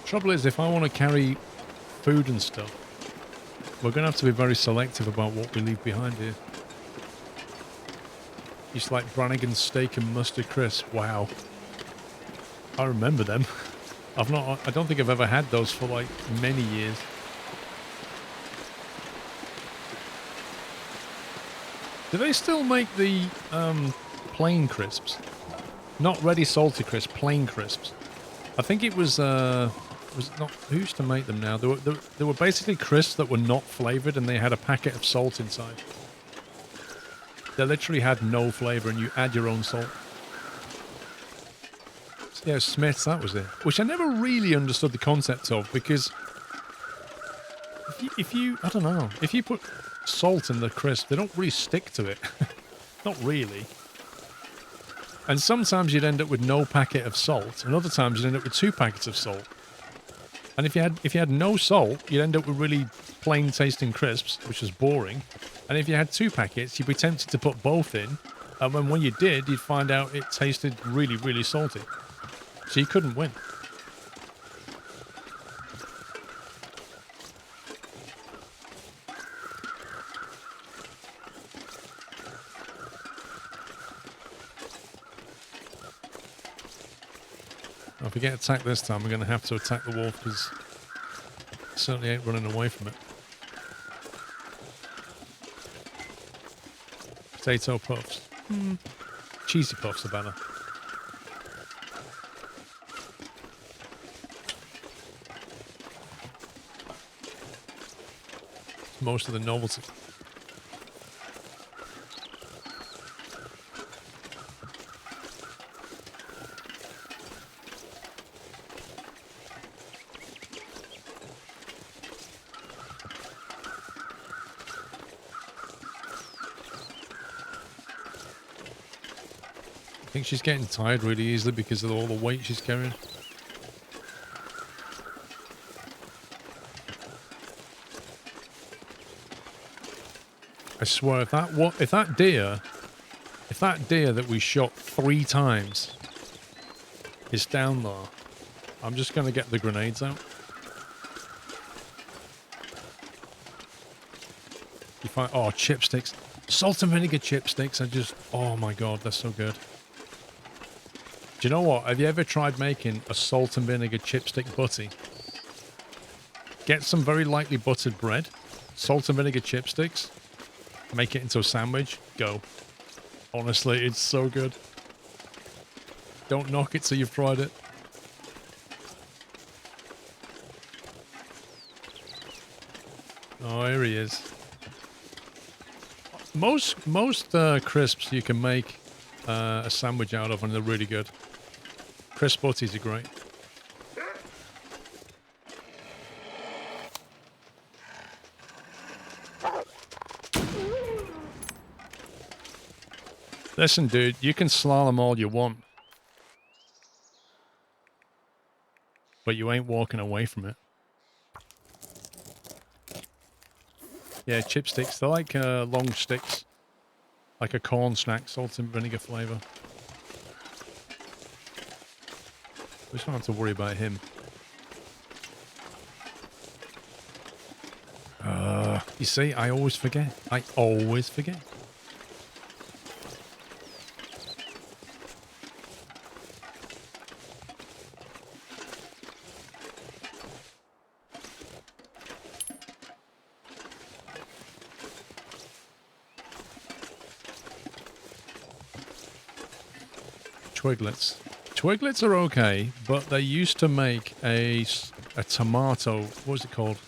Trouble is, if I want to carry food and stuff, we're going to have to be very selective about what we leave behind here. Just like Brannigan's steak and mustard crisp. Wow. I remember them. I don't think I've ever had those for like many years. Do they still make the plain crisps? Not ready salty crisps, plain crisps. I think it was it not, who used to make them now? They were basically crisps that were not flavored and they had a packet of salt inside. They literally had no flavor and you add your own salt. Yeah, Smith's, that was it. Which I never really understood the concept of, because if you I don't know, if you put salt in the crisp, they don't really stick to it. Not really. And sometimes you'd end up with no packet of salt, and other times you'd end up with 2 packets of salt. And if you had no salt, you'd end up with really plain tasting crisps, which was boring. And if you had 2 packets, you'd be tempted to put both in, and when you did, you'd find out it tasted really, really salty. So you couldn't win. Well, if we get attacked this time, we're going to have to attack the wolf, because certainly ain't running away from it. Potato puffs. Cheesy puffs are better. Most of the novelty. I think she's getting tired really easily because of all the weight she's carrying. I swear, if that deer that we shot 3 times is down there, I'm just gonna get the grenades out. You find chipsticks, salt and vinegar chipsticks. Oh my god, they're so good. Do you know what? Have you ever tried making a salt and vinegar chipstick butty? Get some very lightly buttered bread, salt and vinegar chipsticks. Make it into a sandwich. Go. Honestly, it's so good. Don't knock it till you've tried it. Oh, here he is. Most crisps you can make a sandwich out of, and they're really good. Crisp butties are great. Listen, dude, you can slalom all you want, but you ain't walking away from it. Yeah, chipsticks. They're like long sticks, like a corn snack, salt and vinegar flavor. We just don't have to worry about him. You see, I always forget. I always forget. Twiglets. Twiglets are okay, but they used to make a tomato, what was it called?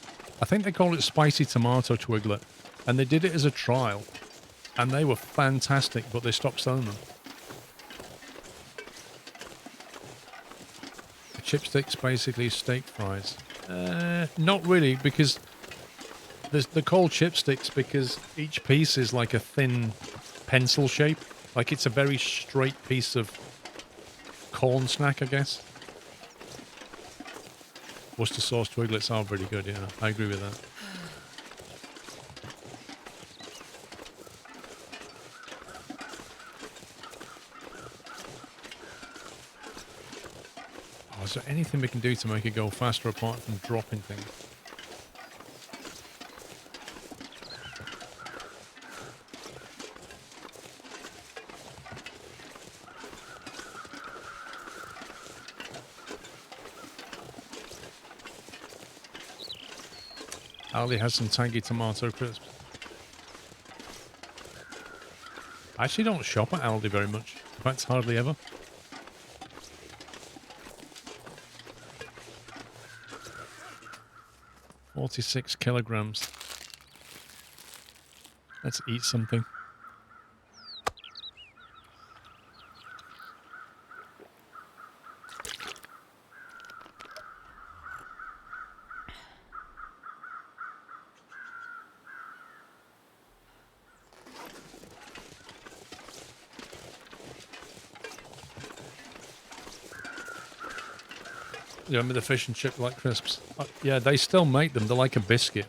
I think they called it spicy tomato twiglet, and they did it as a trial, and they were fantastic, but they stopped selling them. The chipsticks basically steak fries. Not really, because they're called chipsticks because each piece is like a thin pencil shape. Like it's a very straight piece of corn snack, I guess. Worcester sauce twiglets are pretty good, yeah. I agree with that. Oh, is there anything we can do to make it go faster apart from dropping things? Aldi has some tangy tomato crisps. I actually don't shop at Aldi very much. In fact, hardly ever. $46 kilograms. Let's eat something. You remember the fish and chip like crisps? Yeah, they still make them. They're like a biscuit.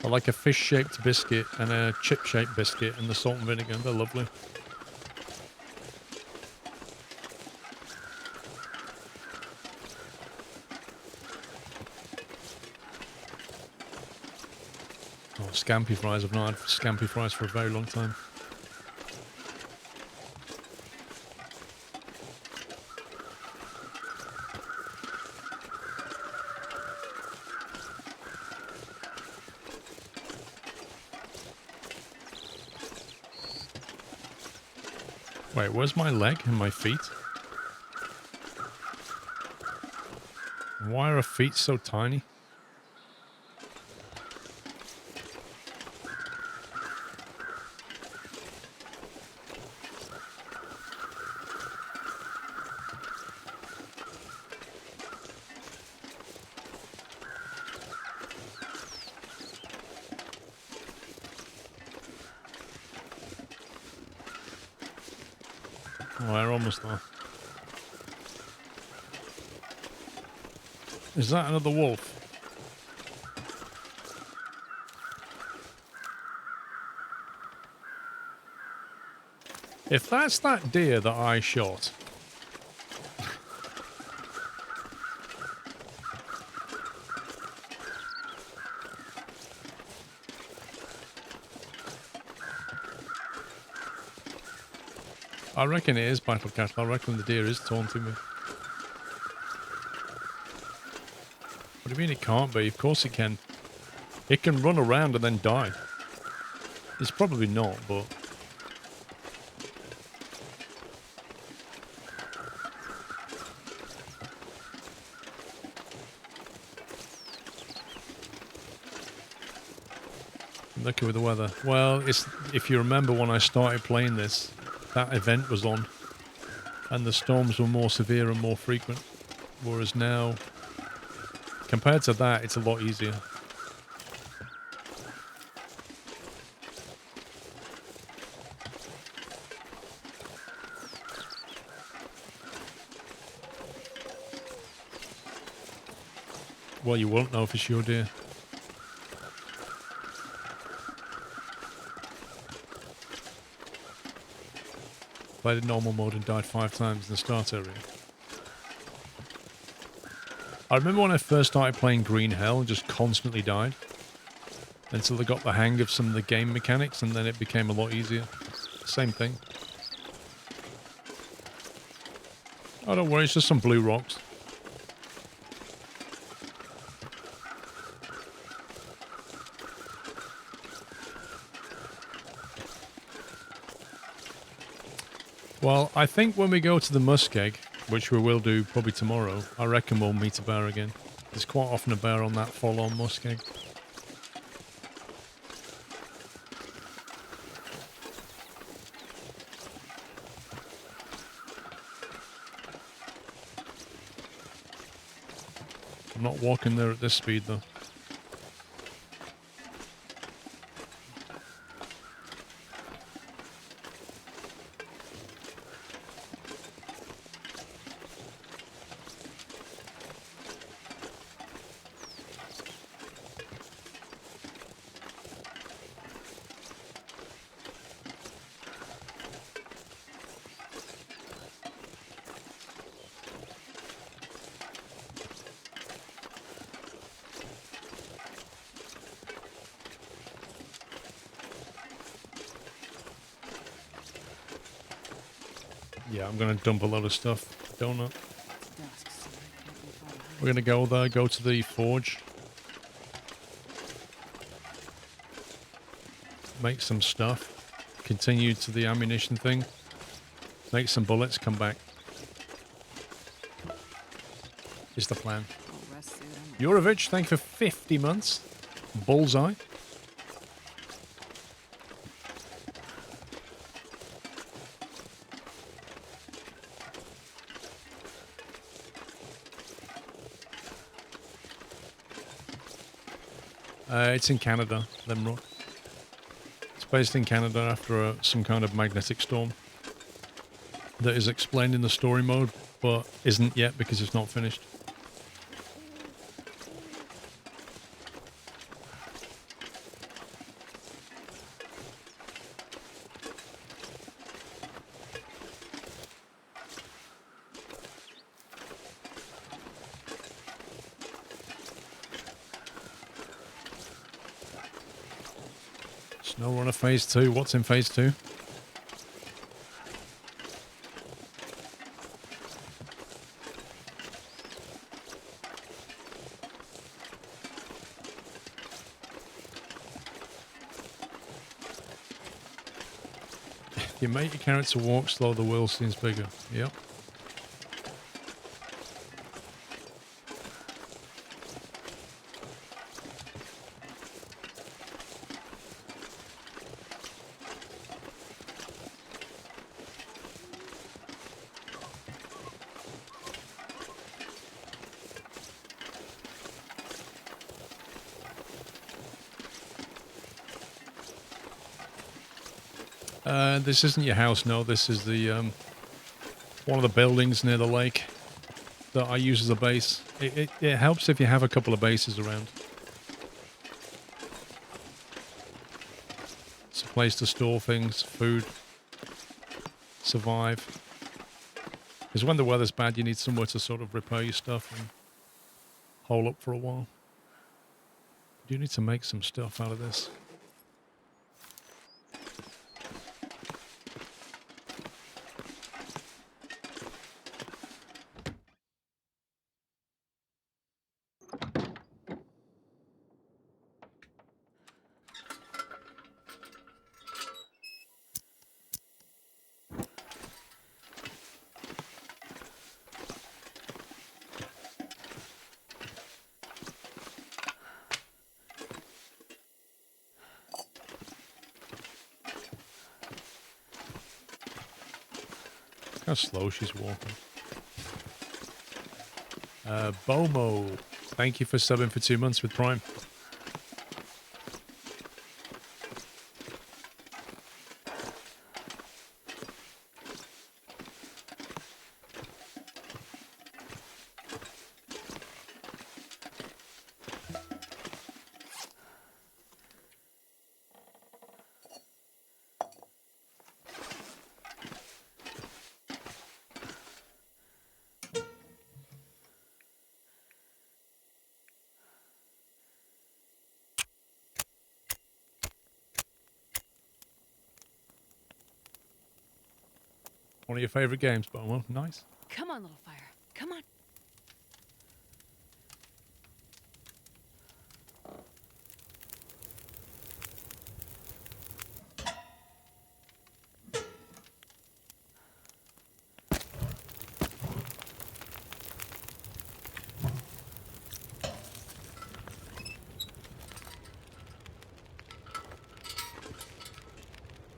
They're like a fish-shaped biscuit and a chip-shaped biscuit and the salt and vinegar. They're lovely. Oh, scampi fries. I've not had scampi fries for a very long time. Wait, where's my leg and my feet? Why are her feet so tiny? Oh, we're almost there. Is that another wolf? If that's that deer that I shot... I reckon it is battle cattle. I reckon the deer is taunting me. What do you mean it can't be? Of course it can. It can run around and then die. It's probably not, but... I'm lucky with the weather. Well, it's if you remember when I started playing this, that event was on, and the storms were more severe and more frequent. Whereas now, compared to that, it's a lot easier. Well, you won't know if it's your deer. Played in normal mode and died 5 times in the start area. I remember when I first started playing Green Hell and just constantly died. Until I got the hang of some of the game mechanics and then it became a lot easier. Same thing. Oh, don't worry, it's just some blue rocks. Well, I think when we go to the muskeg, which we will do probably tomorrow, I reckon we'll meet a bear again. There's quite often a bear on that full-on muskeg. I'm not walking there at this speed, though. Yeah, I'm going to dump a load of stuff. Donut. Dusk, so I can't be far behind. We're going to go there, go to the forge. Make some stuff. Continue to the ammunition thing. Make some bullets, come back. Is the plan. I'll rest suit on my Yurovich, thank you for 50 months. Bullseye. It's in Canada, Limrock. It's based in Canada after some kind of magnetic storm that is explained in the story mode, but isn't yet because it's not finished. Snowrunner Phase 2. What's in Phase 2? If you make your character walk slow, the world seems bigger. Yep. This isn't your house, no. This is the one of the buildings near the lake that I use as a base. It helps if you have a couple of bases around. It's a place to store things, food, survive. Because when the weather's bad, you need somewhere to sort of repair your stuff and hole up for a while. You need to make some stuff out of this. How slow she's walking. Bomo, thank you for subbing for 2 months with Prime. One of your favorite games, Bomo. Nice. Come on, little fire. Come on.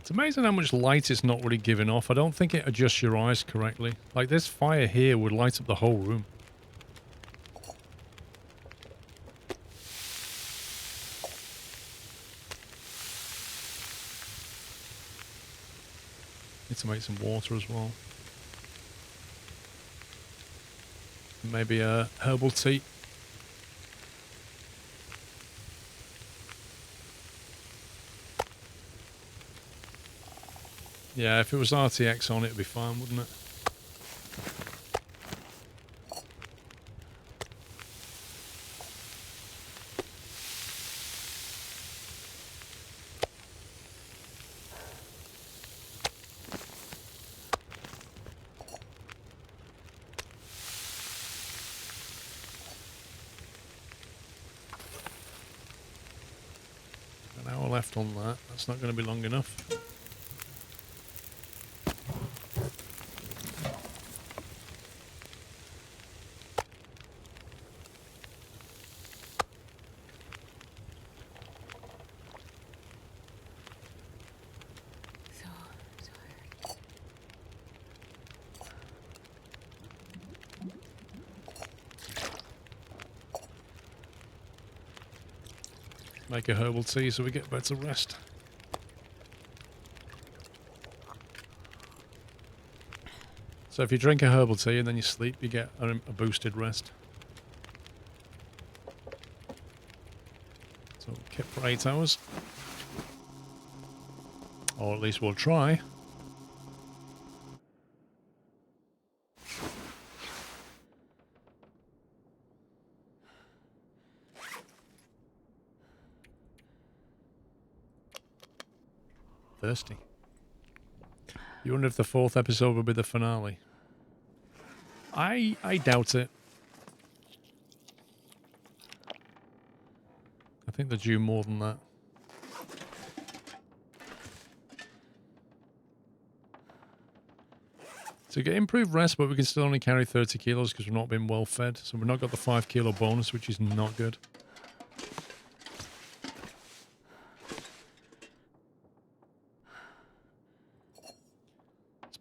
It's amazing how much light it's not really giving off. I don't think it adjusts your eyes correctly. Like this fire here would light up the whole room. Need to make some water as well. Maybe a herbal tea. Yeah, if it was RTX on, it'd be fine, wouldn't it? left on that. That's not going to be long enough. So tired. Make a herbal tea so we get better rest. So if you drink a herbal tea and then you sleep, you get a boosted rest. So keep for 8 hours. Or at least we'll try. Thirsty. You wonder if the 4th episode will be the finale. I doubt it. I think they're due more than that. So get improved rest, but we can still only carry 30 kilos because we've not been well fed. So we've not got the 5 kilo bonus, which is not good.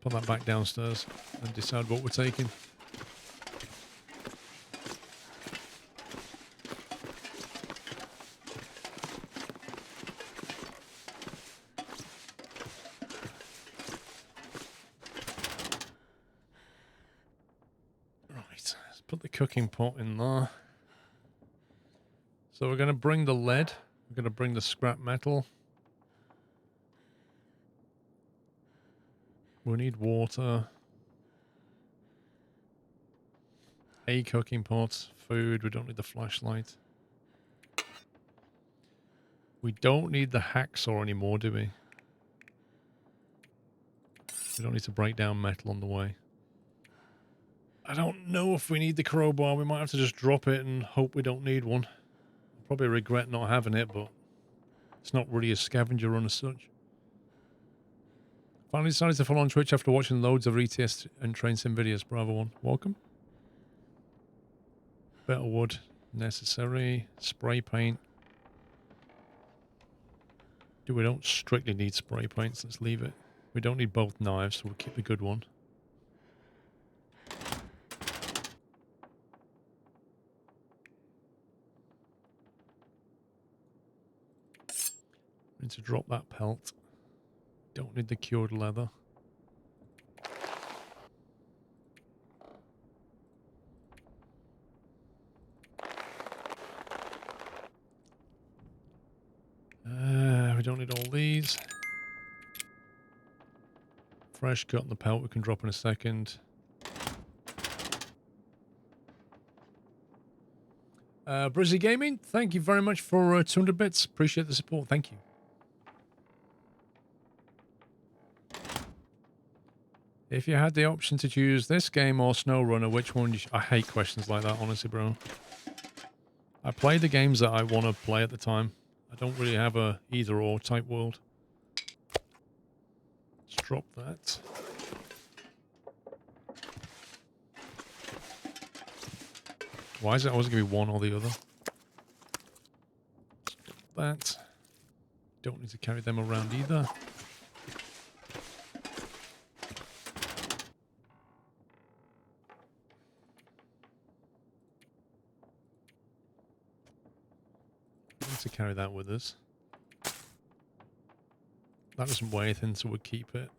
Put that back downstairs and decide what we're taking. Right, let's put the cooking pot in there. So we're going to bring the lead. We're going to bring the scrap metal. We need water, a cooking pot, food. We don't need the flashlight. We don't need the hacksaw anymore, do we? We don't need to break down metal on the way. I don't know if we need the crowbar. We might have to just drop it and hope we don't need one. I'll probably regret not having it, but it's not really a scavenger run as such. Finally decided to follow on Twitch after watching loads of ETS and train sim videos. Bravo 1. Welcome. Better wood necessary. Spray paint. We don't strictly need spray paints. Let's leave it. We don't need both knives, so we'll keep the good one. Need to drop that pelt. Don't need the cured leather. We don't need all these. Fresh cut on the pelt we can drop in a second. Brizzy Gaming, thank you very much for 200 bits. Appreciate the support. Thank you. If you had the option to choose this game or SnowRunner, which one? I hate questions like that, honestly, bro. I play the games that I want to play at the time. I don't really have a either-or type world. Let's drop that. Why is it always going to be one or the other? Stop that. Don't need to carry them around either. To carry that with us. That doesn't weigh anything, so we'll keep it.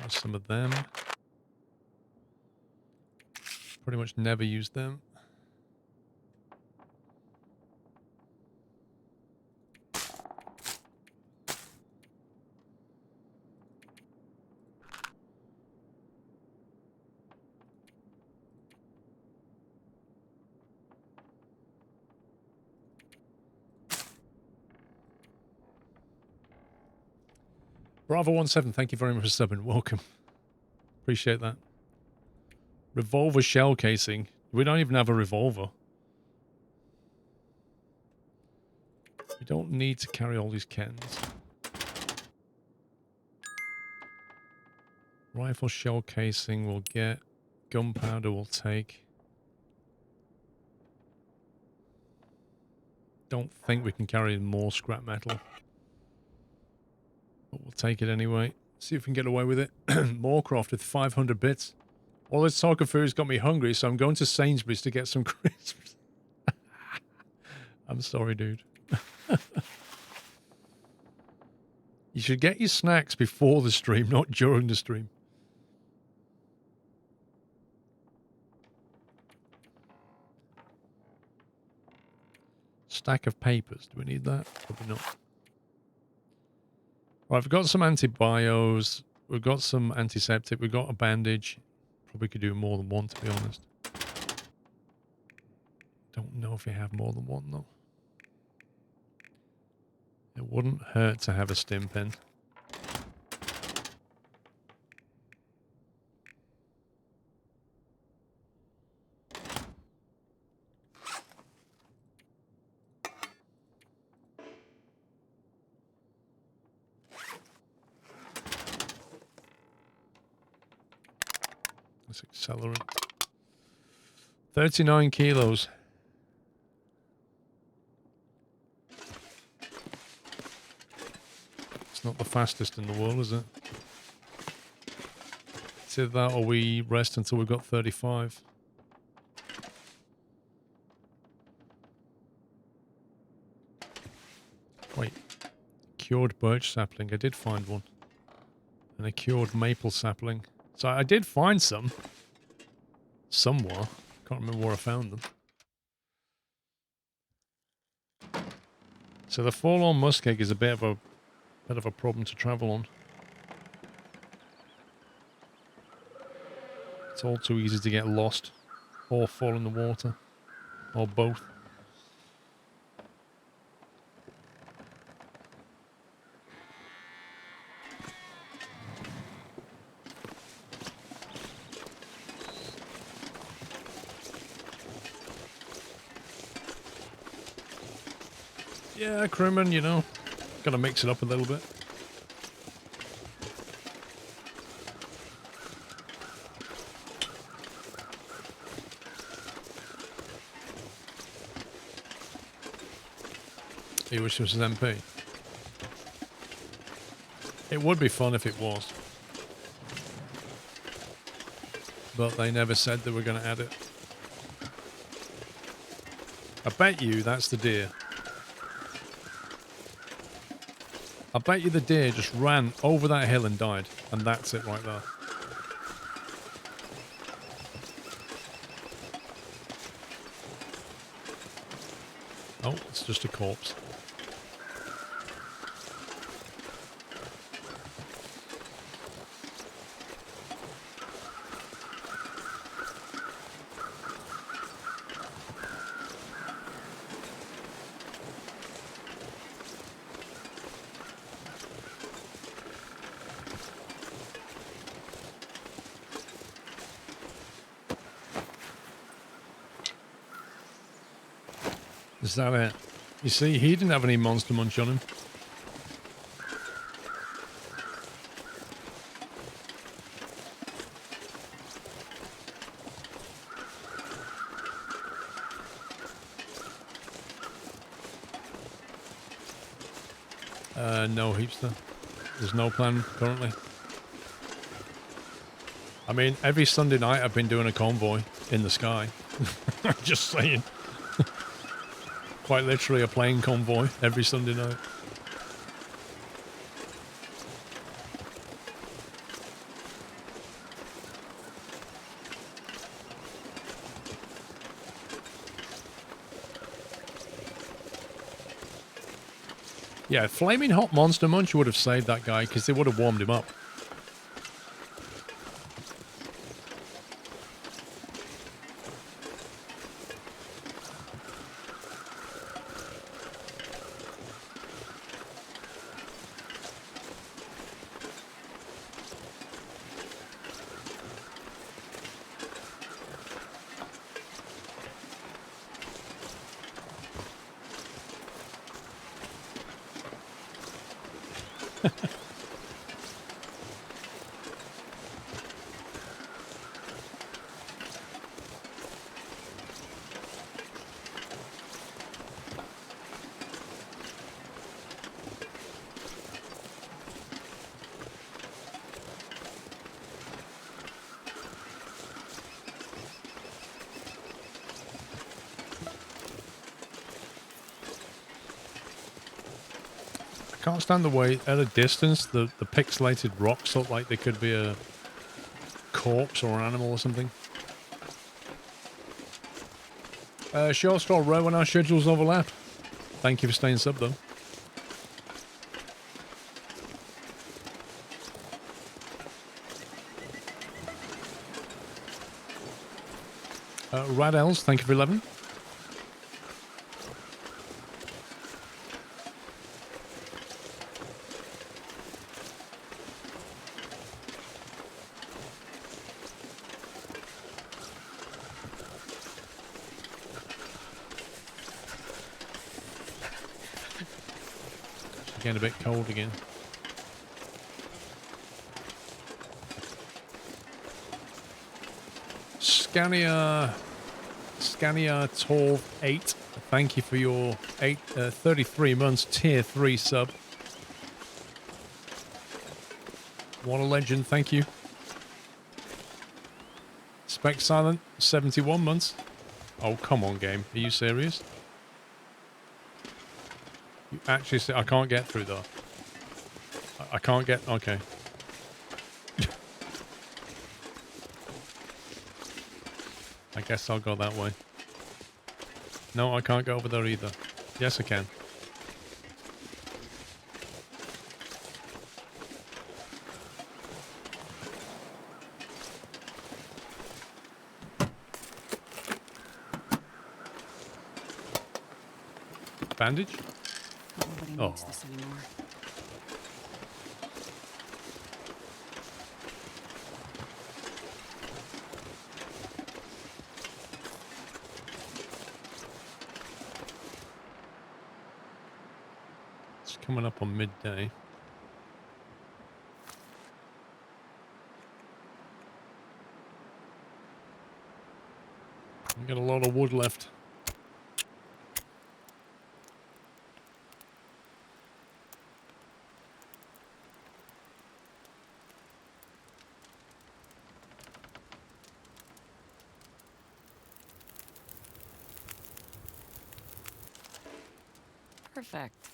Some of them. Pretty much never use them. Bravo17, thank you very much for subbing. Welcome. Appreciate that. Revolver shell casing. We don't even have a revolver. We don't need to carry all these cans. Rifle shell casing we'll get. Gunpowder we'll take. Don't think we can carry more scrap metal. But we'll take it anyway. See if we can get away with it. More craft with 500 bits. All this talk of food's got me hungry, so I'm going to Sainsbury's to get some crisps. I'm sorry, dude. You should get your snacks before the stream, not during the stream. Stack of papers. Do we need that? Probably not. Right, we've got some antibios. We've got some antiseptic. We've got a bandage. Probably could do more than one, to be honest. Don't know if we have more than one, though. It wouldn't hurt to have a stim pen. That's accelerant. 39 kilos. It's not the fastest in the world, is it? It's either that or we rest until we've got 35. Wait. Cured birch sapling. I did find one. And a cured maple sapling. So I did find some. Somewhere. Can't remember where I found them. So the forlorn muskeg is a bit of a problem to travel on. It's all too easy to get lost or fall in the water or both. Yeah, crewman, you know, gotta mix it up a little bit. You wish this was MP? It would be fun if it was. But they never said they were going to add it. I bet you that's the deer. I bet you the deer just ran over that hill and died. And that's it right there. Oh, it's just a corpse. Is that it? You see, he didn't have any monster munch on him. No, Heapster. There's no plan currently. I mean, every Sunday night I've been doing a convoy in the sky. Just saying. Quite literally a plane convoy every Sunday night. Yeah, Flaming Hot Monster Munch would have saved that guy because they would have warmed him up. Can't stand the way at a distance the pixelated rocks look like they could be a corpse or an animal or something. Sure, Straw Row, when our schedules overlap. Thank you for staying sub though. Radels, thank you for 11. Getting a bit cold again. Scania Tall 8. Thank you for your 33 months tier 3 sub. What a legend, thank you. Spec Silent, 71 months. Oh, come on, game. Are you serious? You actually say I can't get through though. I can't get. Okay. I guess I'll go that way. No, I can't go over there either. Yes, I can. Bandage? Nobody needs this anymore. It's coming up on midday. I've got a lot of wood left. Perfect.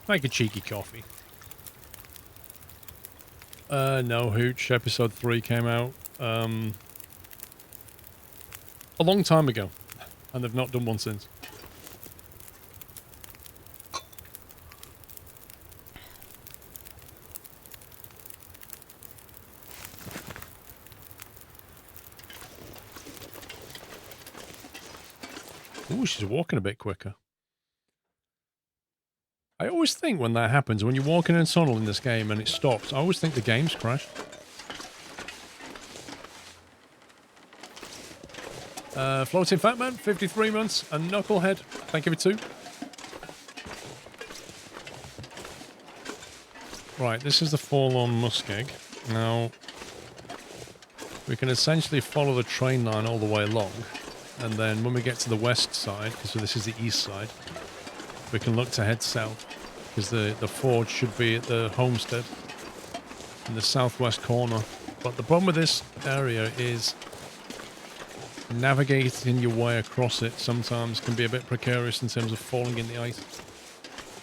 Make a cheeky coffee. No, Hooch. Episode 3 came out a long time ago, and they've not done one since. Ooh, she's walking a bit quicker. I always think when that happens, when you're walking in a tunnel in this game and it stops, I always think the game's crashed. Floating Fatman, 53 months, and Knucklehead, thank you for 2. Right, this is the Forlorn Muskeg. Now, we can essentially follow the train line all the way along, and then when we get to the west side, so this is the east side, we can look to head south, because the forge should be at the homestead in the southwest corner. But the problem with this area is navigating your way across it sometimes can be a bit precarious in terms of falling in the ice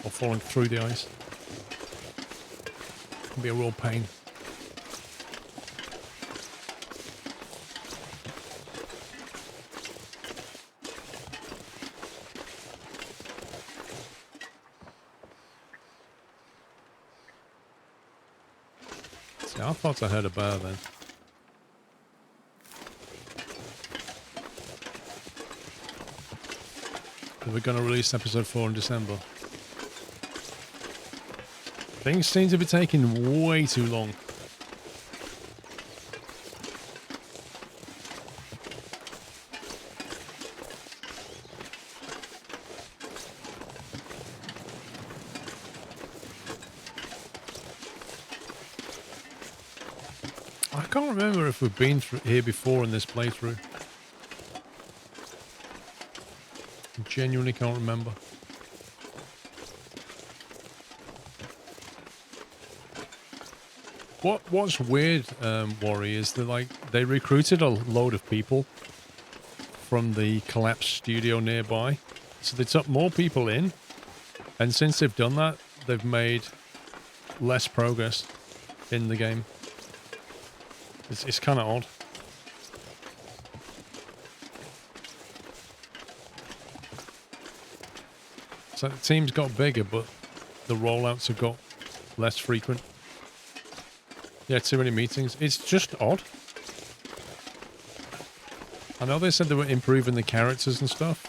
or falling through the ice. It can be a real pain. I thought I heard a bear then. We're going to release episode 4 in December. Things seem to be taking way too long. I can't remember if we've been through here before in this playthrough. I genuinely can't remember. What's weird, Worry, is that like they recruited a load of people from the collapsed studio nearby, so they took more people in, and since they've done that, they've made less progress in the game. It's kind of odd. So the team's got bigger, but the rollouts have got less frequent. Yeah, too many meetings. It's just odd. I know they said they were improving the characters and stuff,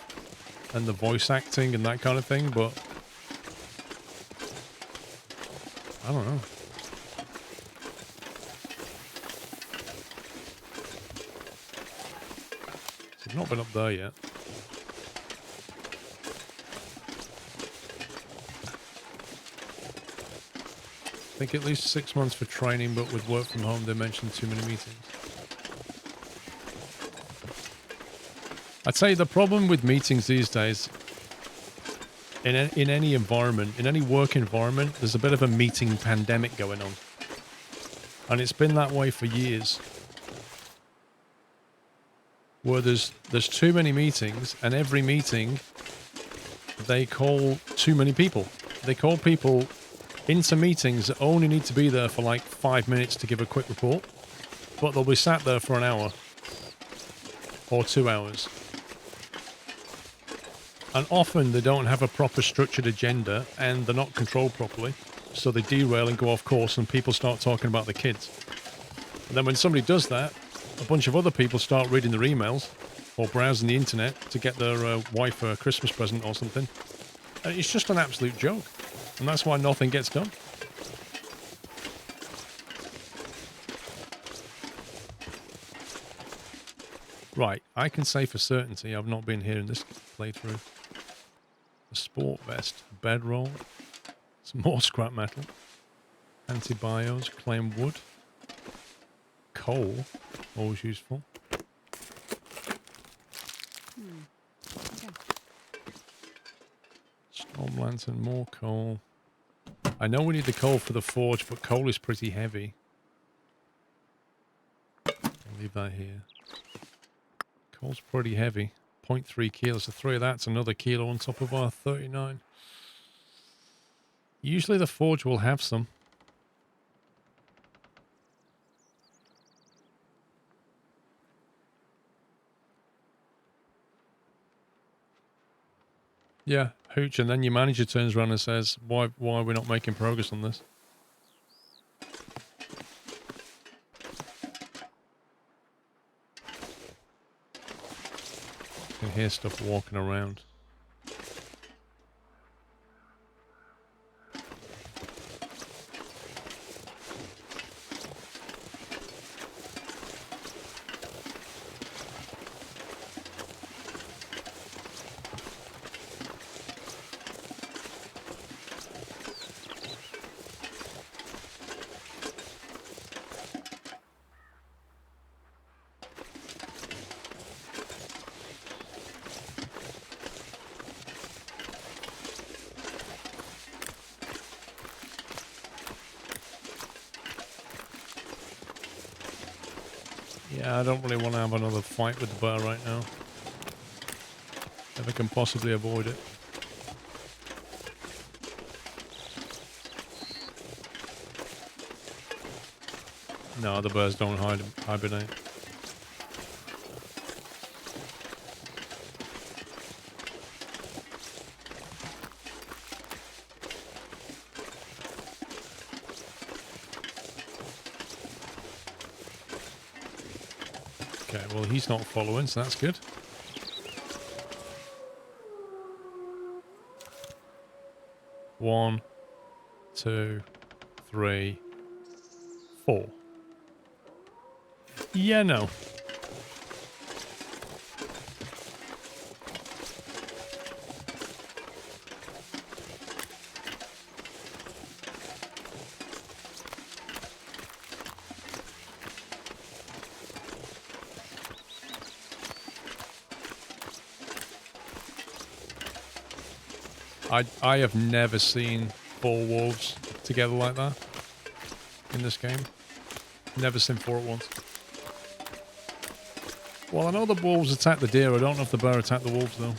and the voice acting and that kind of thing, but I don't know. So I've not been up there yet. I think at least 6 months for training, but with work from home, they mentioned too many meetings. I'd say the problem with meetings these days, in any environment, in any work environment, there's a bit of a meeting pandemic going on. And it's been that way for years. Where there's too many meetings, and every meeting, they call too many people. They call people into meetings that only need to be there for like 5 minutes to give a quick report, but they'll be sat there for an hour or 2 hours. And often they don't have a proper structured agenda and they're not controlled properly, so they derail and go off course and people start talking about the kids. And then when somebody does that, a bunch of other people start reading their emails or browsing the internet to get their wife a Christmas present or something. And it's just an absolute joke. And that's why nothing gets done. Right, I can say for certainty I've not been here in this playthrough. A sport vest, bedroll, some more scrap metal, antibios, claim wood, coal, always useful. Okay. Storm lantern, more coal. I know we need the coal for the forge, but coal is pretty heavy. I'll leave that here. Coal's pretty heavy. 0.3 kilos. So 3 of that's another kilo on top of our 39. Usually the forge will have some. Yeah, hooch, and then your manager turns around and says, why are we not making progress on this? You can hear stuff walking around. Yeah, I don't really want to have another fight with the bear right now. If I can possibly avoid it. No, the bears don't hibernate. Okay, well he's not following, so that's good. One, two, 3, 4. Yeah, no. I have never seen 4 wolves together like that in this game. Never seen 4 at once. Well, I know the wolves attack the deer. I don't know if the bear attacked the wolves, though.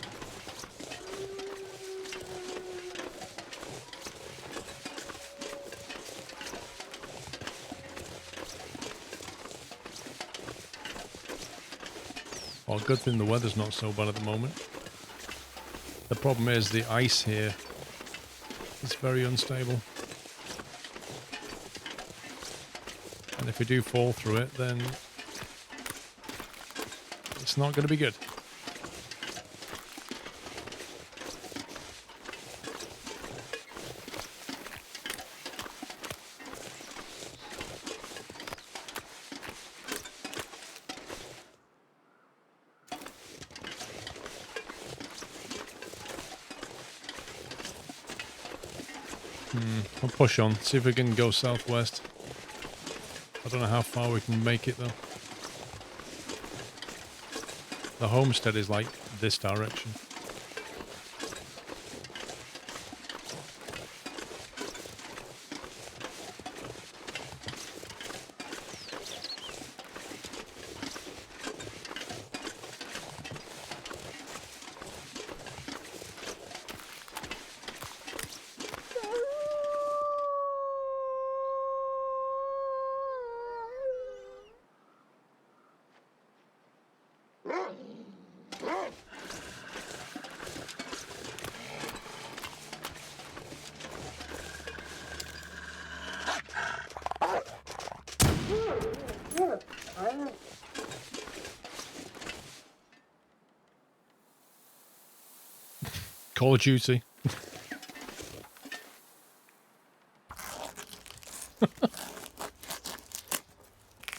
Well, good thing the weather's not so bad at the moment. The problem is the ice here is very unstable. And if we do fall through it, then it's not going to be good. We'll push on, see if we can go southwest. I don't know how far we can make it though. The homestead is like this direction. Call of Duty.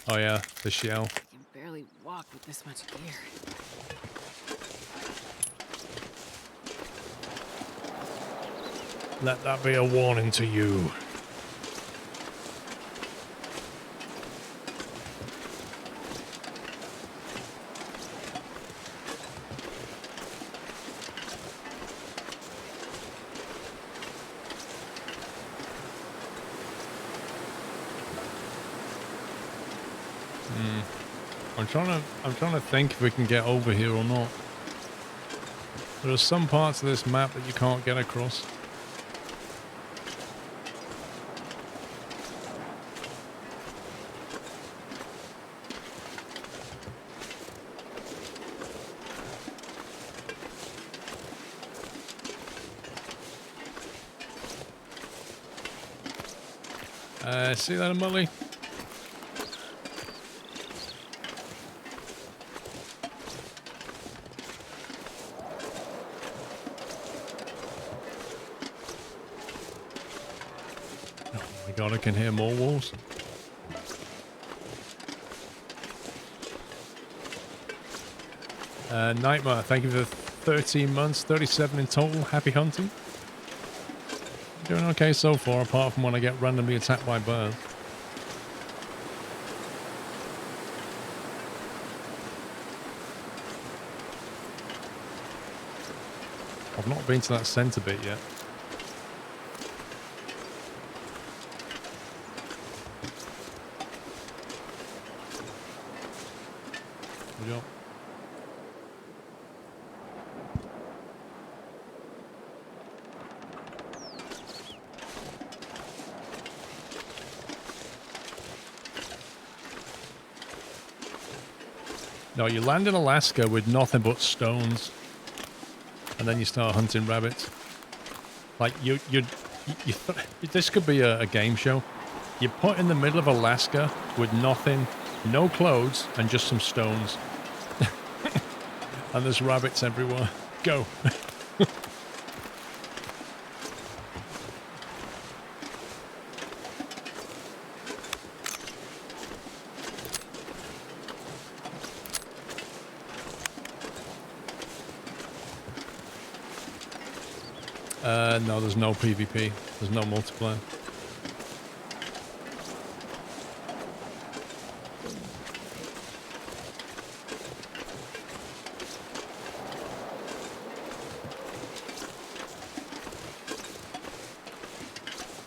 Oh yeah, the shell. I can barely walk with this much gear. Let that be a warning to you. I'm trying to think if we can get over here or not. There are some parts of this map that you can't get across. See that, Molly? God, I can hear more wolves. Nightmare, thank you for 13 months, 37 in total. Happy hunting. Doing okay so far, apart from when I get randomly attacked by bears. I've not been to that center bit yet. Yep. No, you land in Alaska with nothing but stones, and then you start hunting rabbits. Like this could be a game show. You're put in the middle of Alaska with nothing, no clothes, and just some stones. And there's rabbits everywhere. Go. No, there's no PvP. There's no multiplayer.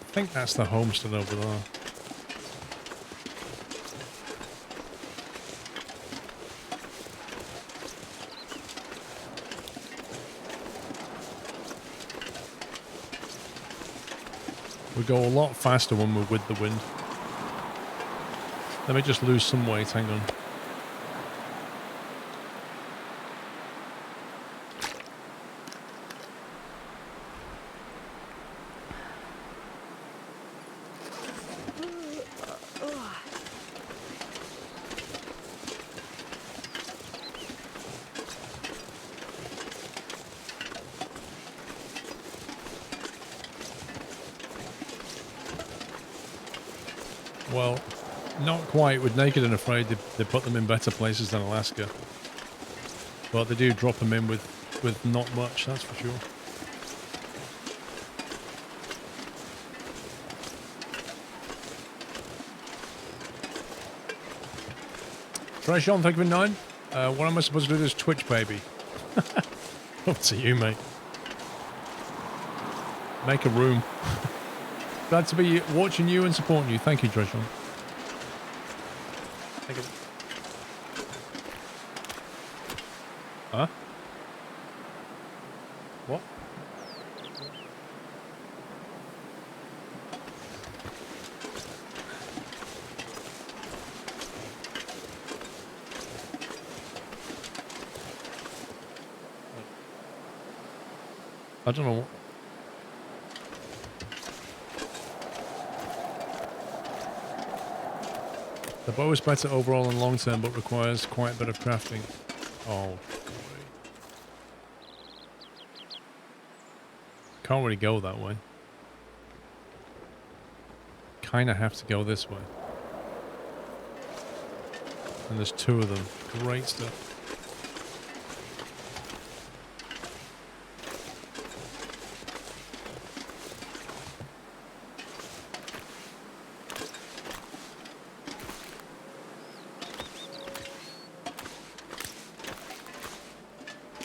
I think that's the homestead over there. We go a lot faster when we're with the wind. Let me just lose some weight, hang on. Well, not quite. With Naked and Afraid, they put them in better places than Alaska. But they do drop them in with not much, that's for sure. Fresh on, thank you for 9. What am I supposed to do with this Twitch baby? Up to you, mate. Make a room. Glad to be watching you and supporting you. Thank you, Dredgeon. Thank you. Huh? What? I don't know. The bow is better overall and long term, but requires quite a bit of crafting. Oh, boy. Can't really go that way. Kinda have to go this way. And there's 2 of them. Great stuff.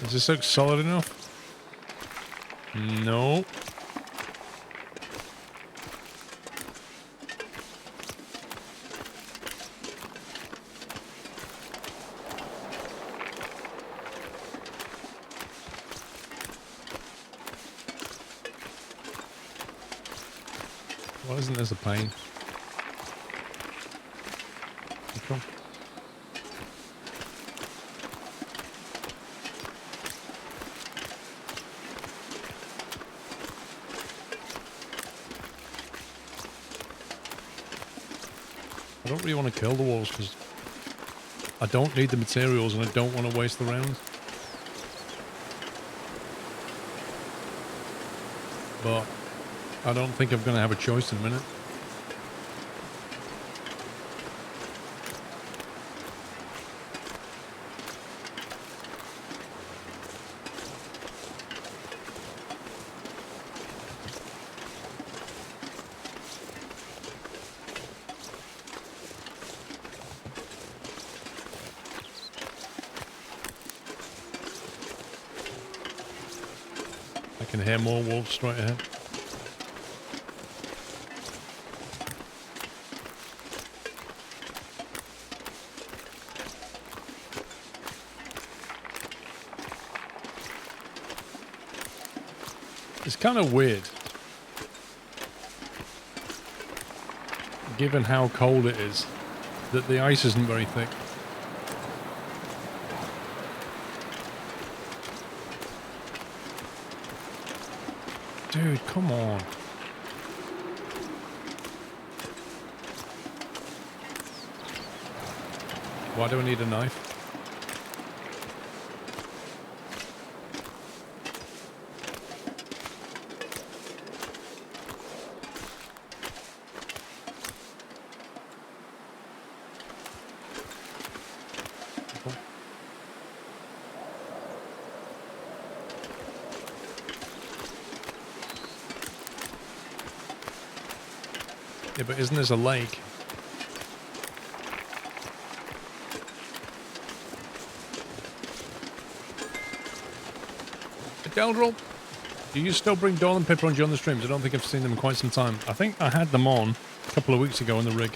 Does this look solid enough? No. Why isn't this a pain? Come. I don't really want to kill the walls because I don't need the materials and I don't want to waste the rounds. But I don't think I'm going to have a choice in a minute. I can hear more wolves straight ahead. It's kind of weird, given how cold it is, that the ice isn't very thick. Dude, come on. Why do I need a knife? Yeah, but isn't this a lake? Deldril, do you still bring Dawn and Pipper on the streams? I don't think I've seen them in quite some time. I think I had them on a couple of weeks ago on the rig,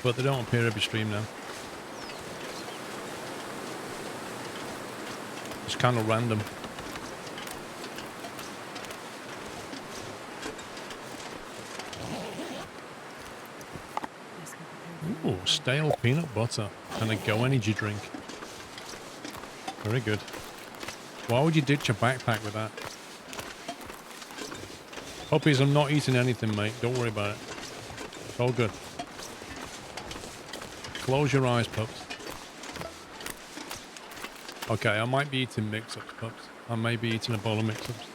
but they don't appear every stream now. It's kind of random. Ooh, stale peanut butter and a Go Energy drink. Very good. Why would you ditch a backpack with that? Puppies, I'm not eating anything, mate. Don't worry about it. It's all good. Close your eyes, pups. Okay, I might be eating mix-ups, pups. I may be eating a bowl of mix-ups.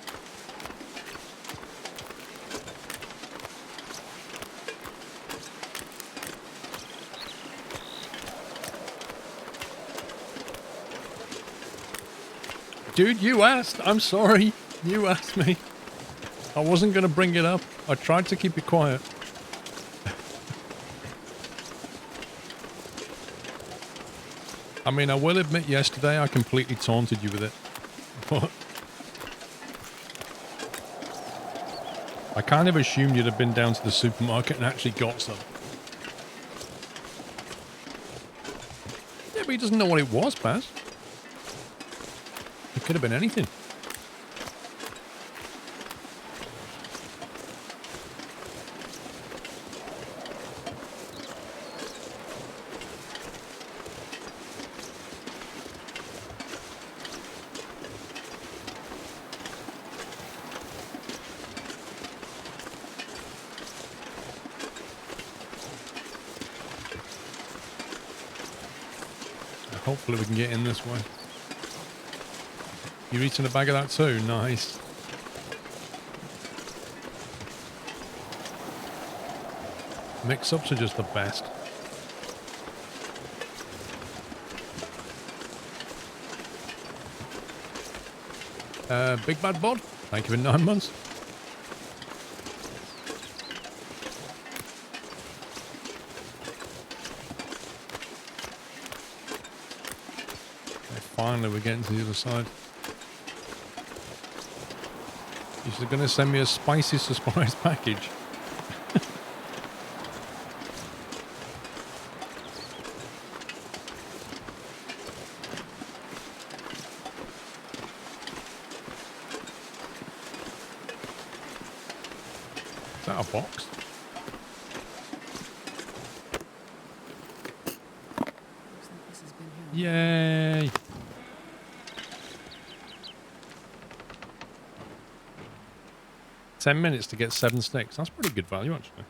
Dude, you asked. I'm sorry. You asked me. I wasn't going to bring it up. I tried to keep it quiet. I mean, I will admit yesterday I completely taunted you with it. But I kind of assumed you'd have been down to the supermarket and actually got some. Yeah, but he doesn't know what it was, Baz. It could have been anything. Hopefully we can get in this way. You're eating a bag of that too? Nice. Mix-ups are just the best. Big Bad Bod, thank you for 9 months. Okay, finally we're getting to the other side. You're going to send me a spicy surprise package. Is that a box? Looks like this has been here. Yay! $10 to get 7 sticks. That's pretty good value, actually.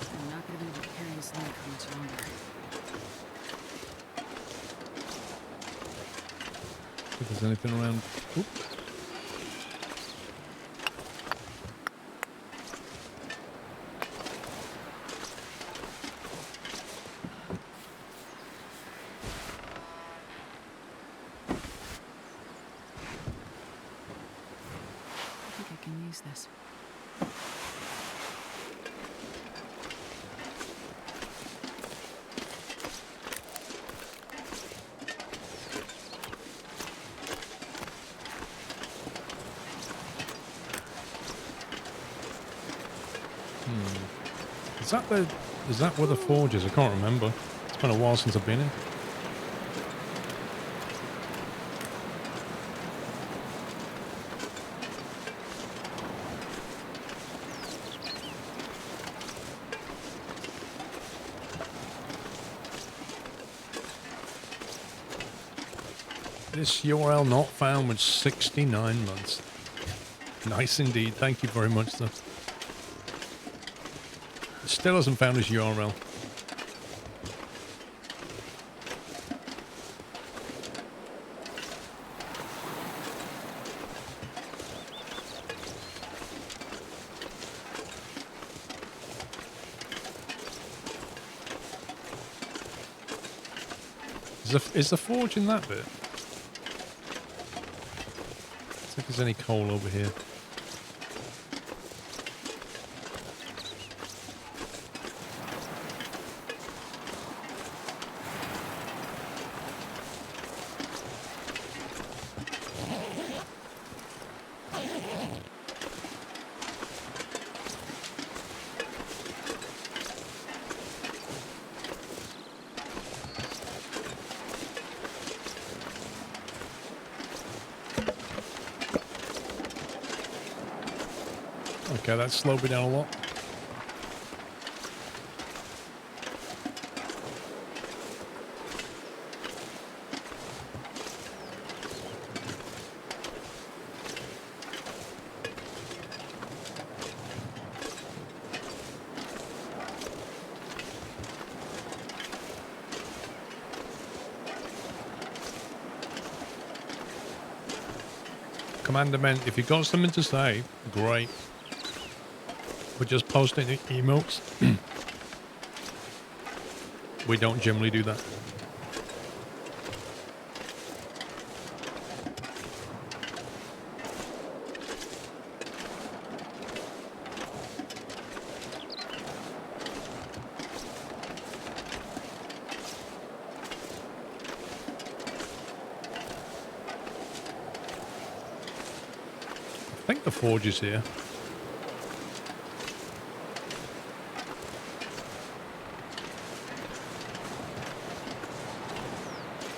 I'm not going to be able to carry this load for much longer. If there's anything around. Oop. I think I can use this. Is that where the forge is? I can't remember. It's been a while since I've been in. This URL not found with 69 months. Nice indeed. Thank you very much, sir. It still hasn't found his URL. Is the forge in that bit? See if there's any coal over here. Okay, that slowed me down a lot. Commander meant if you got something to say, great. But just posting emotes. We don't generally do that. I think the forge is here.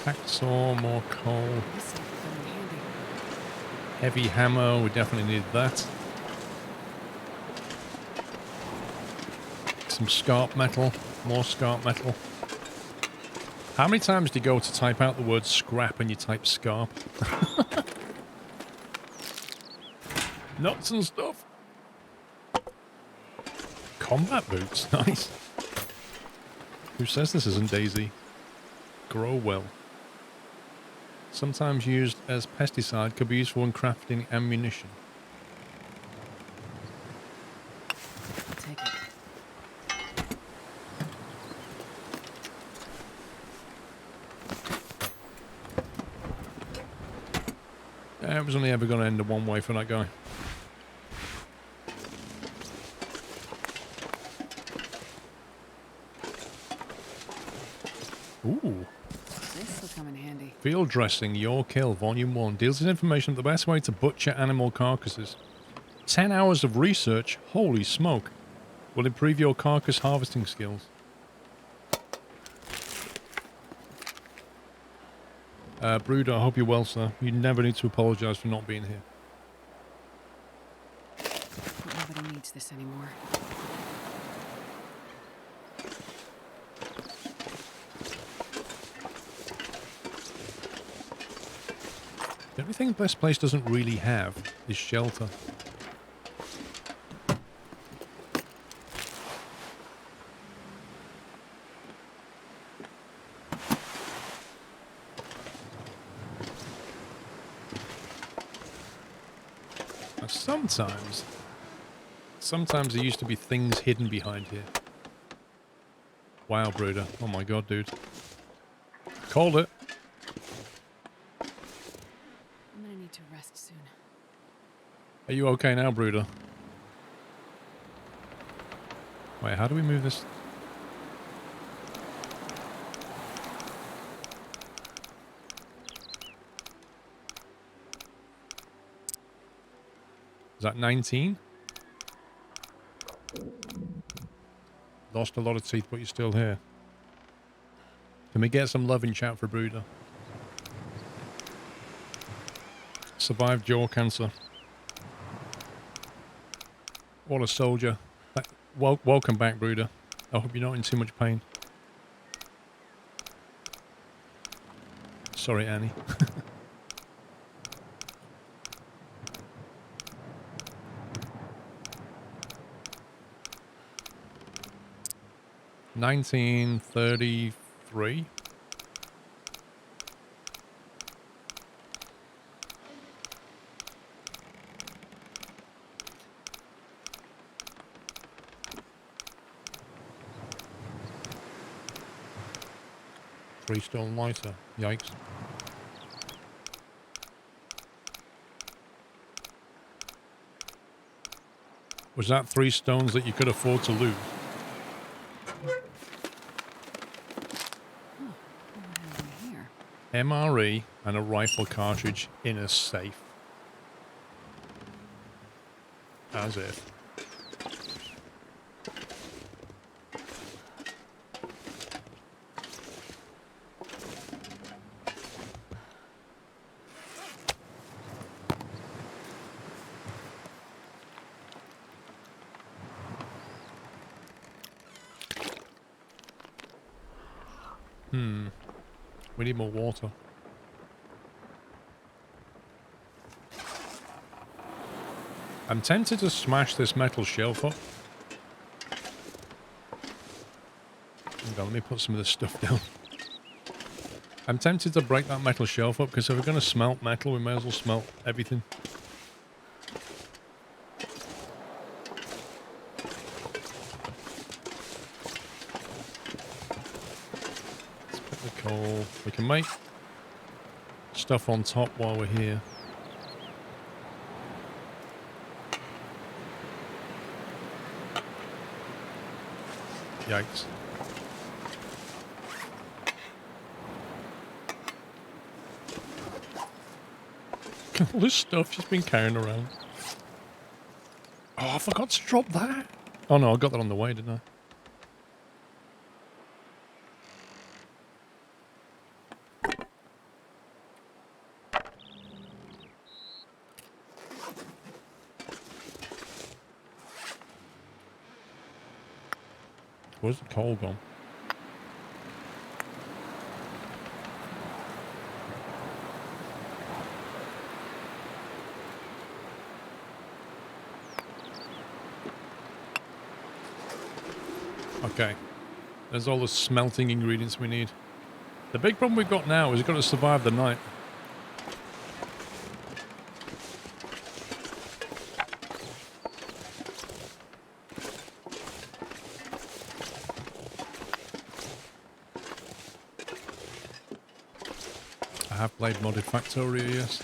Hacksaw, more coal. This will come in handy. Heavy hammer, we definitely need that. Some scarp metal, more scarp metal. How many times do you go to type out the word scrap and you type scarp? Nuts and stuff. Combat boots, nice. Who says this isn't Daisy? Grow well. Sometimes used as pesticide, could be useful in crafting ammunition. I'll take it. It was only ever going to end one way for that guy. Ooh. This will come in handy. Field Dressing, Your Kill, Volume 1. Deals with information of the best way to butcher animal carcasses. 10 hours of research, holy smoke, will improve your carcass harvesting skills. Brooder, I hope you're well, sir. You never need to apologise for not being here. Nobody needs this anymore. The only thing this place doesn't really have is shelter. Now sometimes there used to be things hidden behind here. Wow, Brooder. Oh my god, dude. Called it. I'm gonna need to rest soon. Are you okay now, Brooder? Wait, how do we move this? Is that 19? Lost a lot of teeth, but you're still here. Can we get some love in chat for Brooder? Survived jaw cancer. What a soldier. Welcome back, Brooder. I hope you're not in too much pain. Sorry, Annie. $19.33. 3 stone lighter. Yikes. Was that 3 stones that you could afford to lose? Huh. What have we here? MRE and a rifle cartridge in a safe. As if. We need more water. I'm tempted to smash this metal shelf up. Hang on, let me put some of this stuff down. I'm tempted to break that metal shelf up because if we're going to smelt metal, we may as well smelt everything. Coal. We can make stuff on top while we're here. Yikes. All this stuff she's been carrying around. Oh, I forgot to drop that. Oh no, I got that on the way, didn't I? Where's the coal gone? Okay. There's all the smelting ingredients we need. The big problem we've got now is we've got to survive the night. I have played modded Factorio, yes.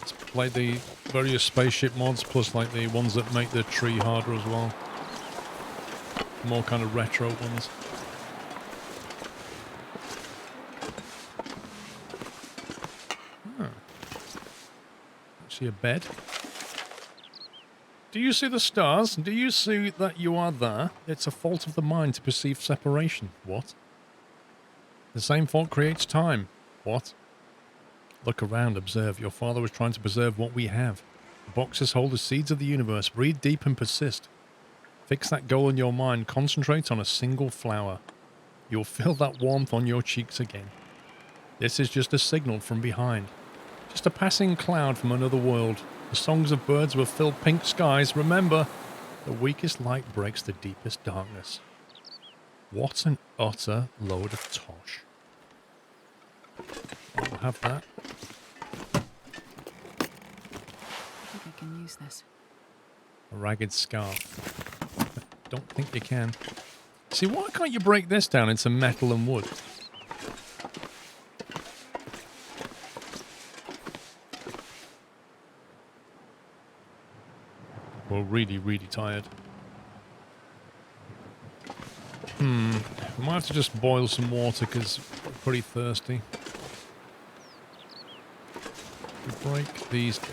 It's played the various spaceship mods, plus like the ones that make the tree harder as well. More kind of retro ones. See a bed. Do you see the stars? Do you see that you are there? It's a fault of the mind to perceive separation. What? The same fault creates time. What? Look around, observe. Your father was trying to preserve what we have. The boxes hold the seeds of the universe. Breathe deep and persist. Fix that goal in your mind. Concentrate on a single flower. You'll feel that warmth on your cheeks again. This is just a signal from behind. Just a passing cloud from another world. The songs of birds will fill pink skies. Remember, the weakest light breaks the deepest darkness. What an utter load of tosh. I'll have that. I think I can use this. A ragged scarf. Don't think you can. See, why can't you break this down into metal and wood? We're really, really tired. We might have to just boil some water because we're pretty thirsty. We break these down.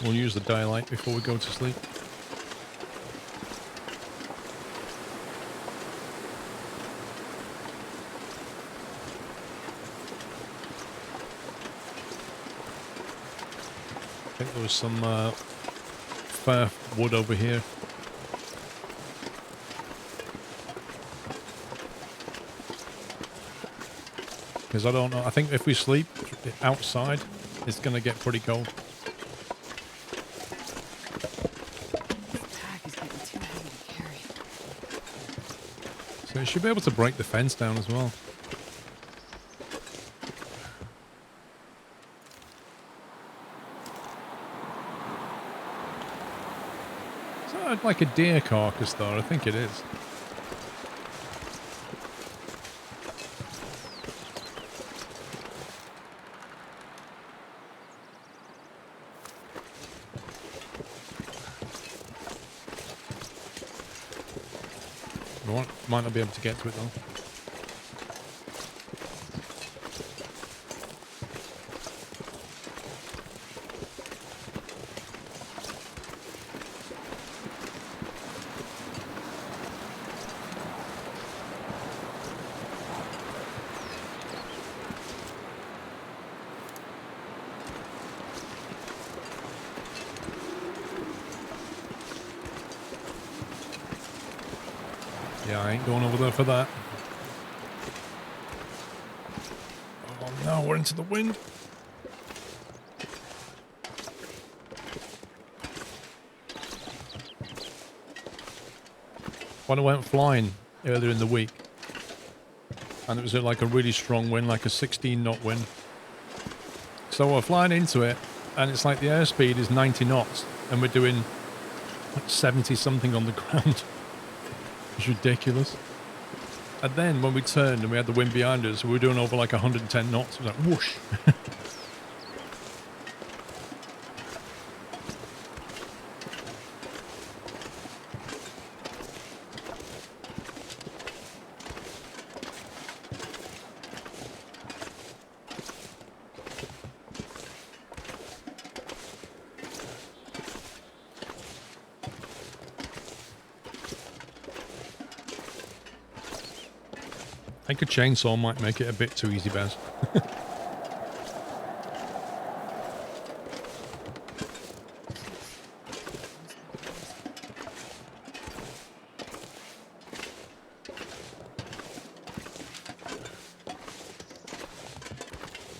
We'll use the daylight before we go to sleep. I think there was some fair wood over here. Because I don't know. I think if we sleep outside, it's going to get pretty cold. This pack is getting too heavy to carry. So it should be able to break the fence down as well. Is that like a deer carcass though? I think it is. Might not be able to get to it though. Yeah, I ain't going over there for that. Oh no, we're into the wind. When I went flying earlier in the week, and it was like a really strong wind, like a 16 knot wind. So we're flying into it, and it's like the airspeed is 90 knots, and we're doing like 70 something on the ground. It's ridiculous. And then when we turned and we had the wind behind us, we were doing over like 110 knots. It was like whoosh. I think a chainsaw might make it a bit too easy, Bez.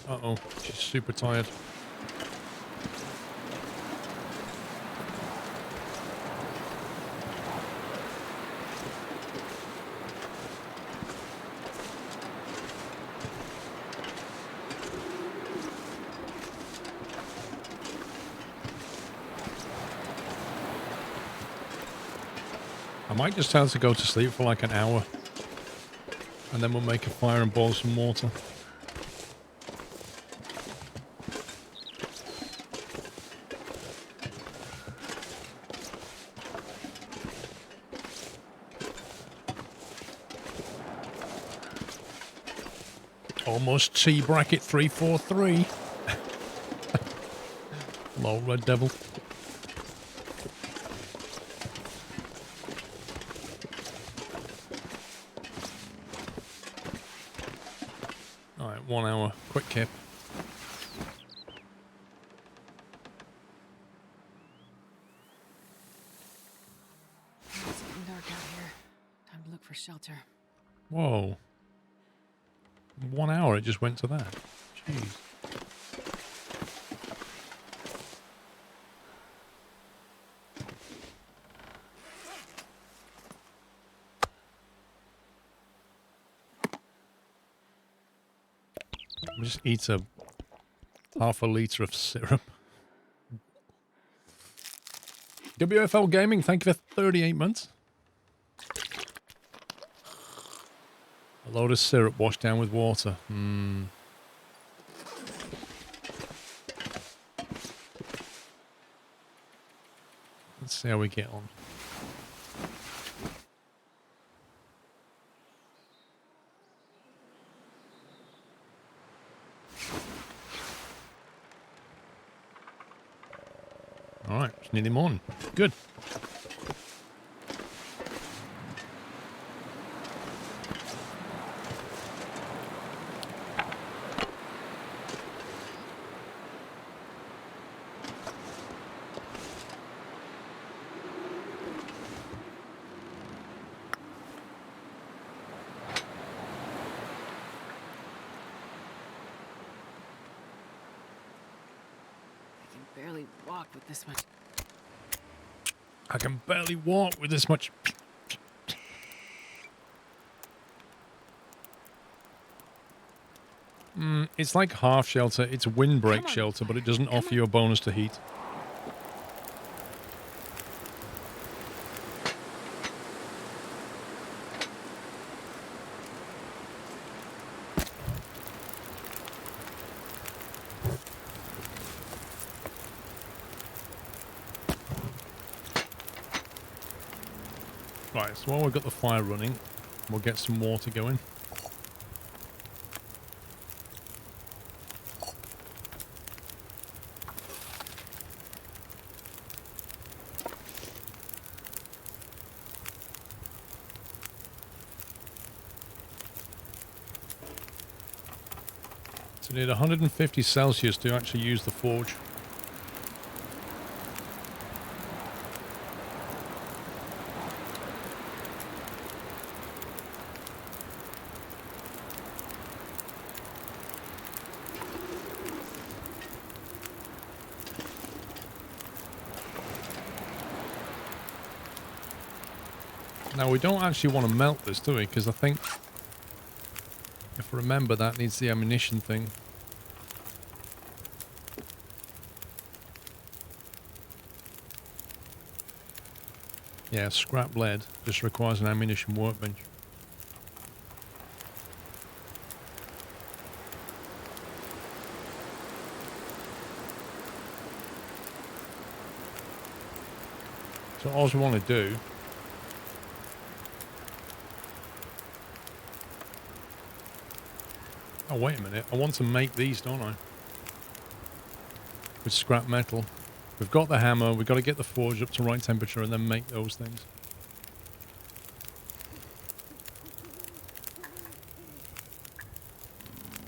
Uh-oh, she's super tired. I might just have to go to sleep for like an hour. And then we'll make a fire and boil some water. Almost T bracket 343. Low red devil. Alright, 1 hour. Quick kip. It's getting dark out here. Time to look for shelter. Whoa. 1 hour it just went to that. Jeez. I'll just eat a half a litre of syrup. WFL Gaming, thank you for 38 months. A load of syrup washed down with water. Let's see how we get on. Alright, it's nearly morning. Good. barely walk with this much. I can barely walk with this much. It's like half shelter. It's windbreak shelter, but it doesn't offer you a bonus to heat. Right, so while we've got the fire running, we'll get some water going. So you need 150 Celsius to actually use the forge. Now, we don't actually want to melt this, do we? Because I think, if I remember, that needs the ammunition thing. Yeah, scrap lead just requires an ammunition workbench. So all we want to do oh, wait a minute. I want to make these, don't I? With scrap metal. We've got the hammer. We've got to get the forge up to right temperature and then make those things.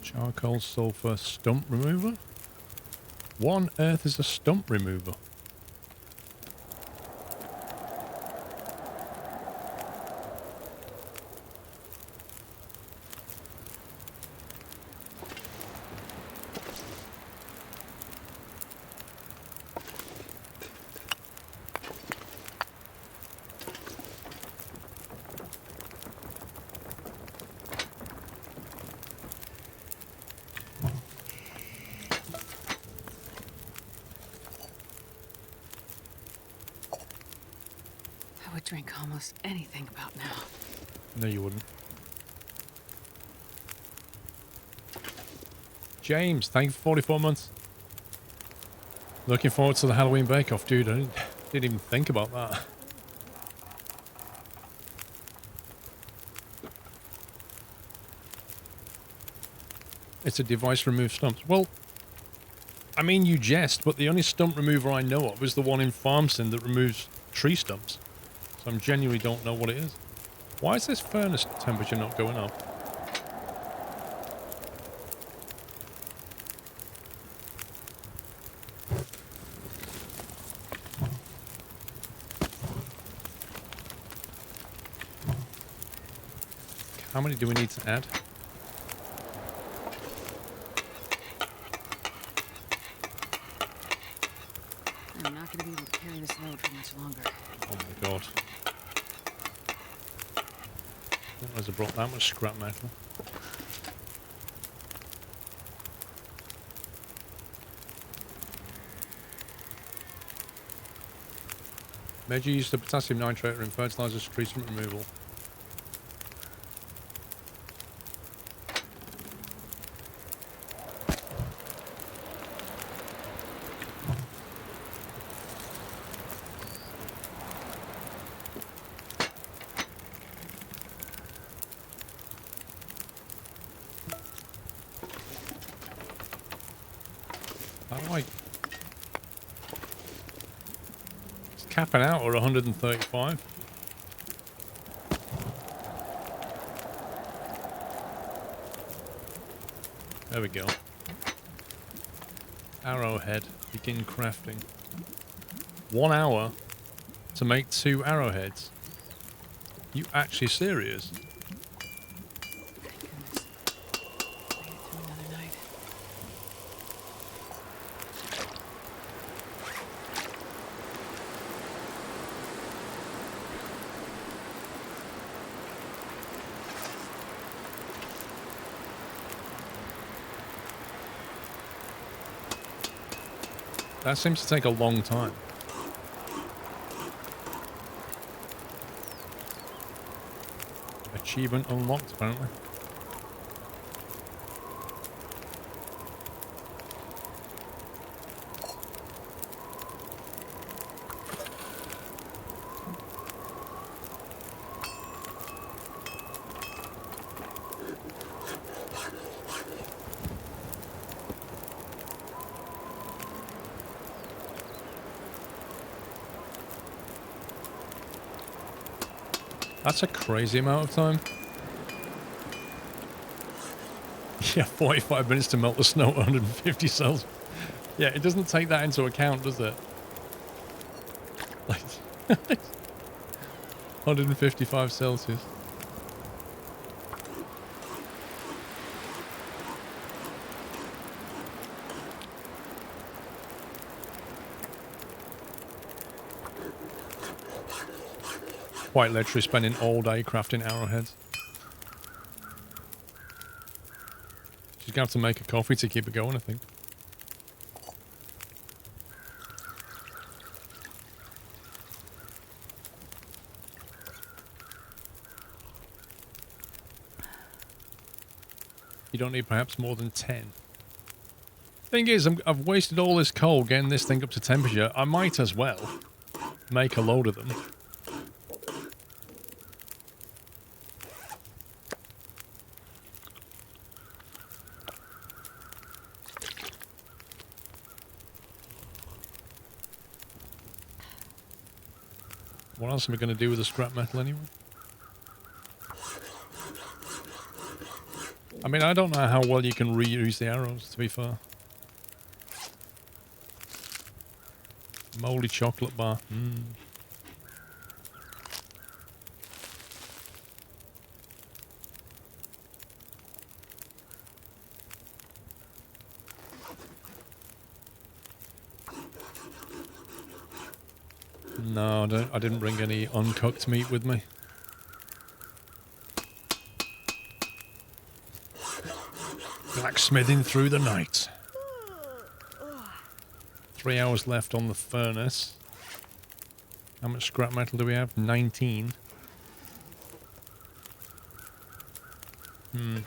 Charcoal, sulfur, stump remover? What on earth is a stump remover? I would drink almost anything about now. No, you wouldn't. James, thank you for 44 months. Looking forward to the Halloween bake-off, dude. I didn't even think about that. It's a device to remove stumps. Well, I mean, you jest, but the only stump remover I know of is the one in Farmstead that removes tree stumps. So I genuinely don't know what it is. Why is this furnace temperature not going up? How many do we need to add? I'm not going to be able to carry this load for much longer. Oh my god. I didn't realize I brought that much scrap metal. Major use of potassium nitrate in fertilizers, tree stump removal. Capping out at 135. There we go. Arrowhead. Begin crafting. 1 hour to make 2 arrowheads. You actually serious? Thank goodness. Made it through another night. That seems to take a long time. Achievement unlocked, apparently. That's a crazy amount of time. Yeah, 45 minutes to melt the snow at 150 Celsius. Yeah, it doesn't take that into account, does it? Like, 155 Celsius. Quite literally spending all day crafting arrowheads. She's gonna have to make a coffee to keep it going, I think. You don't need perhaps more than 10. Thing is, I've wasted all this coal getting this thing up to temperature. I might as well make a load of them. What else am I going to do with the scrap metal anyway? I mean, I don't know how well you can reuse the arrows, to be fair. Moldy chocolate bar. No, I didn't bring any uncooked meat with me. Blacksmithing through the night. 3 hours left on the furnace. How much scrap metal do we have? 19.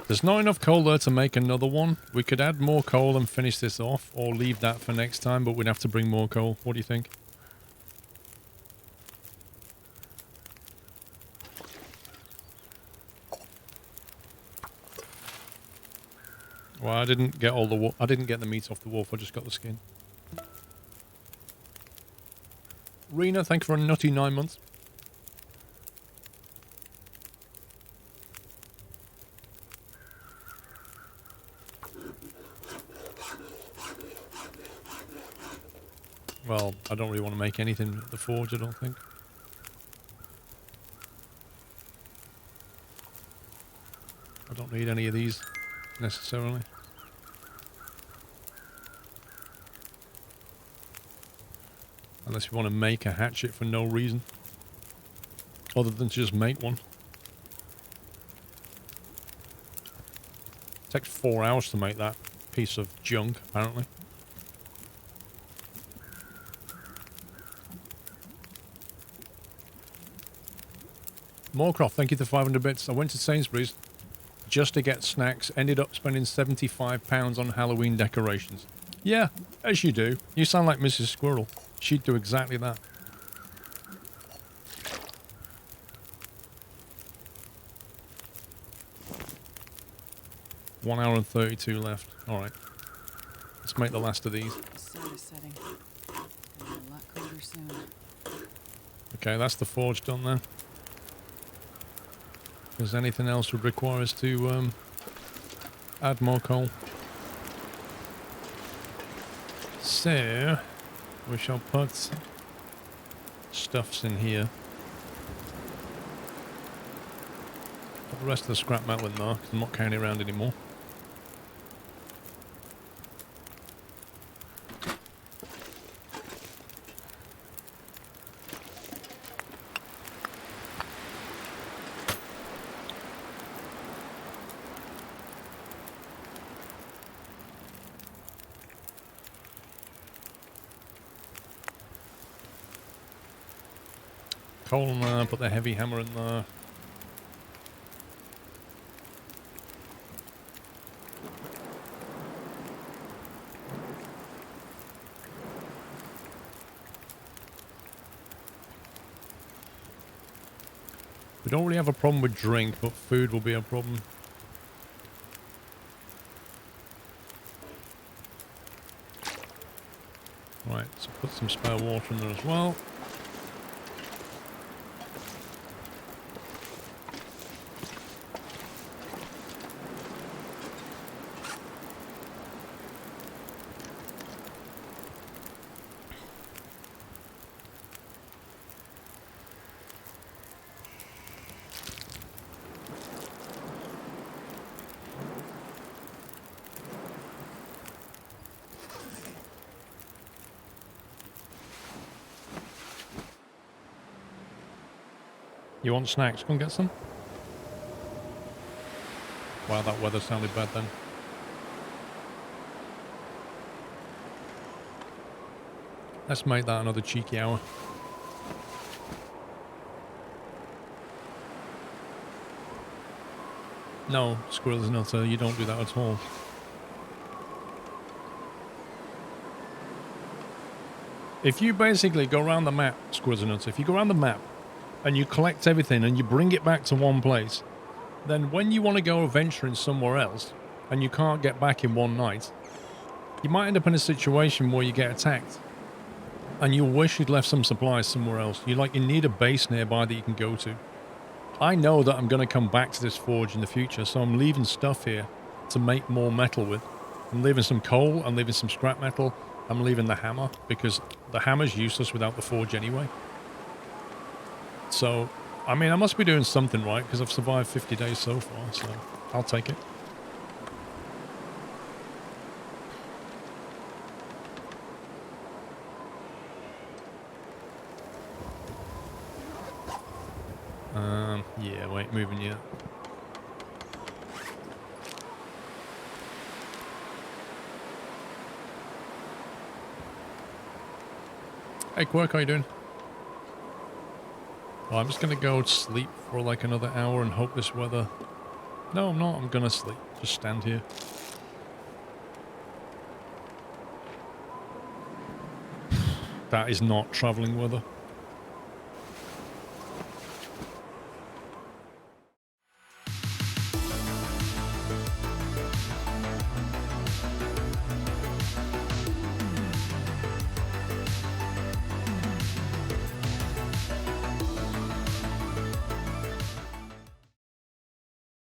There's not enough coal there to make another one. We could add more coal and finish this off, or leave that for next time, but we'd have to bring more coal. What do you think? Well, I didn't get I didn't get the meat off the wolf. I just got the skin. Rena, thank you for a nutty 9 months. Well, I don't really want to make anything at the forge, I don't think. I don't need any of these necessarily. Unless we want to make a hatchet for no reason. Other than to just make one. Takes 4 hours to make that piece of junk, apparently. Moorcroft, thank you for 500 bits. I went to Sainsbury's just to get snacks. Ended up spending £75 on Halloween decorations. Yeah, as you do. You sound like Mrs. Squirrel. She'd do exactly that. One hour and 32 left. Alright. Let's make the last of these. The sun is setting. Gonna be a lot colder soon. Okay, that's the forge done there. If there's anything else would require us to add more coal. So, we shall put stuffs in here. Put the rest of the scrap metal in there, 'cause I'm not carrying it around anymore. coal in there, put the heavy hammer in there. We don't really have a problem with drink, but food will be a problem. Right, so put some spare water in there as well. You want snacks? Go and get some. Wow, that weather sounded bad then. Let's make that another cheeky hour. No, Squirrel is not you don't do that at all. If you basically go around the map, Squirrels and Nuts, if you go around the map and you collect everything and you bring it back to one place, then when you want to go adventuring somewhere else and you can't get back in one night, you might end up in a situation where you get attacked and you'll wish you'd left some supplies somewhere else. You need a base nearby that you can go to. I know that I'm going to come back to this forge in the future, so I'm leaving stuff here to make more metal with. I'm leaving some coal, I'm leaving some scrap metal, I'm leaving the hammer, because the hammer's useless without the forge anyway. So, I mean, I must be doing something right, because I've survived 50 days so far, so I'll take it. Yeah, wait, moving yet. Hey, Quirk, how you doing? Well, I'm just gonna go sleep for like another hour and hope this weather... No, I'm not. I'm gonna sleep. Just stand here. That is not travelling weather.